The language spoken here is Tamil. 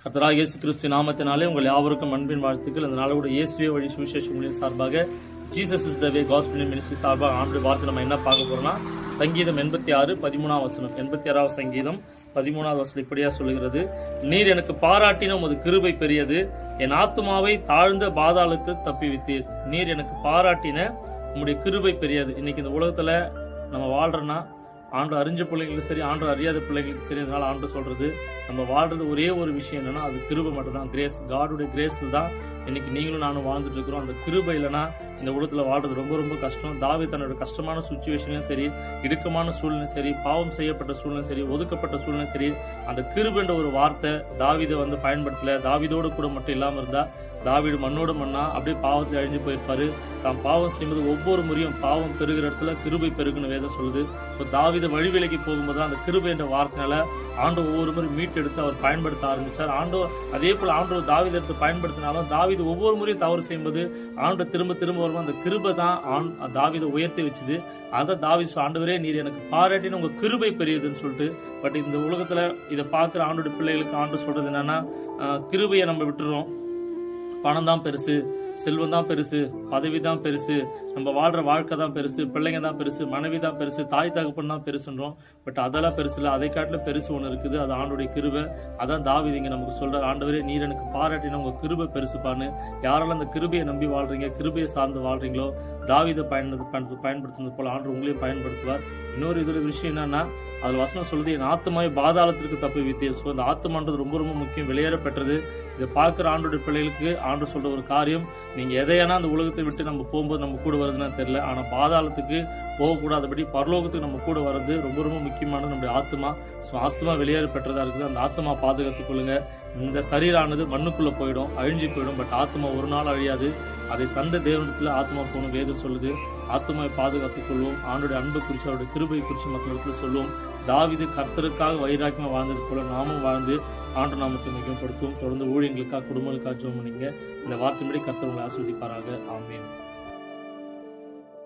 கர்த்தராகிய இயேசு கிறிஸ்து நாமத்தினாலே உங்கள் யாவருக்கும் அன்பின் வாழ்த்துக்கள். இந்த நாளோட இயேசுவே வழி சுவிசேஷ ஊழியம் சார்பாக Jesus is the way gospel ministry சார்பாக ஆண்டுடைய வார்த்தை நம்ம என்ன பார்க்க போறோம்னா, சங்கீதம் 86:13 வசனம். 86வது சங்கீதம் 13வது வசனம் இப்படியா சொல்லுகிறது: நீர் எனக்கு பாராட்டின உமது கிருபை பெரியது, என் ஆத்துமாவை தாழ்ந்த பாதாளுக்கு தப்பிவித்தீர். நீர் எனக்கு பாராட்டின உம்முடைய கிருபை பெரியது. இன்னைக்கு இந்த உலகத்துல நம்ம வாழ்றோம்னா, ஆண்டு அறிஞ்ச பிள்ளைங்களுக்கு சரி, ஆண்டு அறியாத பிள்ளைங்களுக்கு சரி, அதனால ஆண்டு சொல்றது நம்ம வாழ்றது ஒரே ஒரு விஷயம் என்னன்னா, அது கிருபை மட்டும் தான். கிரேஸ், காடுடைய கிரேஸில் தான் இன்னைக்கு நீங்களும் நானும் வாழ்ந்துட்டு இருக்கிறோம். அந்த கிருபை இல்லைன்னா இந்த உலகத்துல வாழ்றது ரொம்ப ரொம்ப கஷ்டம். தாவீது தன்னோட கஷ்டமான சுச்சுவேஷன்லையும் சரி, இடுக்கமான சூழ்நிலையும் சரி, பாவம் செய்யப்பட்ட சூழ்நிலை சரி, ஒதுக்கப்பட்ட சூழ்நிலை சரி, அந்த கிருபைன்ற ஒரு வார்த்தை தாவீதை பயன்படுத்தல. தாவீதோடு கூட மட்டும் இல்லாம இருந்தா தாவீது மண்ணோட மண்ணா அப்படியே பாவத்தில் அழிஞ்சு போயிருப்பாரு. தான் பாவம் செய்யும்போது ஒவ்வொரு முறையும் பாவம் பெருகிற இடத்துல கிருபை பெருகுன்னு வேதம் சொல்லுது. இப்போ தாவீது வழிவிலைக்கு போகும்போது அந்த கிருபை என்ற வார்த்தையால ஆண்டவர் ஒவ்வொரு முறை மீட்டெடுத்து அவர் பயன்படுத்த ஆரம்பிச்சார். ஆண்டவர் அதே போல ஆண்டவர் தாவீதை எடுத்து பயன்படுத்தினாலும் தாவீது ஒவ்வொரு முறையும் தவறு செய்யும்போது ஆண்டவர் திரும்ப திரும்ப வரும்போது அந்த கிருபை தான் தாவீதை உயர்த்தி வச்சுது. அதை தாவீது ஆண்டவரே நீர் எனக்கு பாராட்டின உங்க கிருபை பெரியதுன்னு சொல்லிட்டு. பட் இந்த உலகத்துல இதை பார்க்குற ஆண்டோட பிள்ளைகளுக்கு ஆண்டு சொல்றது என்னன்னா, கிருபையை நம்ம விட்டுறோம். பணம் தான் பெருசு, செல்வம் தான் பெருசு, பதவி தான் பெருசு, நம்ம வாழ்ற வாழ்க்கை தான் பெருசு, பிள்ளைங்க தான் பெருசு, மனைவி தான் பெருசு, தாய் தகப்பன் தான் பெருசுன்றோம். பட் அதெல்லாம் பெருசு இல்லை, அதை காட்டில பெருசு ஒன்று இருக்குது. அது ஆண்டோடைய கிருபை. அதான் தாவீது இங்க நமக்கு சொல்றாரு, ஆண்டவரே நீர் எனக்கு பாராட்டின உங்க கிருபை பெருசுப்பான்னு. யாரெல்லாம் அந்த கிருபையை நம்பி வாழ்றீங்க, கிருபையை சார்ந்து வாழ்றீங்களோ, தாவீதை பயன்படுத்துறது போல ஆண்டு உங்களையும் பயன்படுத்துவார். இன்னொரு இதுல விஷயம் என்னன்னா, அது வசனம் சொல்லுது, என் ஆத்துமாவை பாதாளத்திற்கு தப்புவித்தீர். ஸோ அந்த ஆத்துமான்றது ரொம்ப ரொம்ப முக்கியம், வெளியேற பெற்றது. இதை பார்க்குற ஆண்டோடைய பிள்ளைகளுக்கு ஆண்டு சொல்ற ஒரு காரியம், நீங்க எதையானா அந்த உலகத்தை விட்டு நம்ம போகும்போது நம்ம கூட வருதுன்னா தெரியல, ஆனா பாதாளத்துக்கு போகக்கூடாதபடி பரலோகத்துக்கு நம்ம கூட வர்றது ரொம்ப ரொம்ப முக்கியமானது நம்முடைய ஆத்மா. ஸோ ஆத்மா வெளியேற பெற்றதா இருக்குது. அந்த ஆத்மா பாதுகாத்துக் கொள்ளுங்க. இந்த சரீரானது மண்ணுக்குள்ள போயிடும், அழிஞ்சு போயிடும். பட் ஆத்மா ஒரு நாள் அழியாது. அதை தந்த தேவனத்துல ஆத்மா போகணும் வேதம் சொல்லுது. ஆத்மாவை பாதுகாத்துக் கொள்வோம். ஆண்டோடைய அன்பு குறித்து, அவருடைய கிருபை குறித்து மக்களிடத்துல சொல்லுவோம். தாவீது கர்த்தருக்காக வைராக்கியமா வாழ்ந்தது போல நாமும் வாழ்ந்து ஆண்டு நாமத்தை மிகப்படுத்துவோம். தொடர்ந்து ஊழியங்களுக்காக, குடும்பங்களுக்காக ஜெபம் பண்ணுங்க. இந்த வார்த்தையின்படி கர்த்தர் உங்களை ஆசீர்வதிப்பாராக. ஆமென்.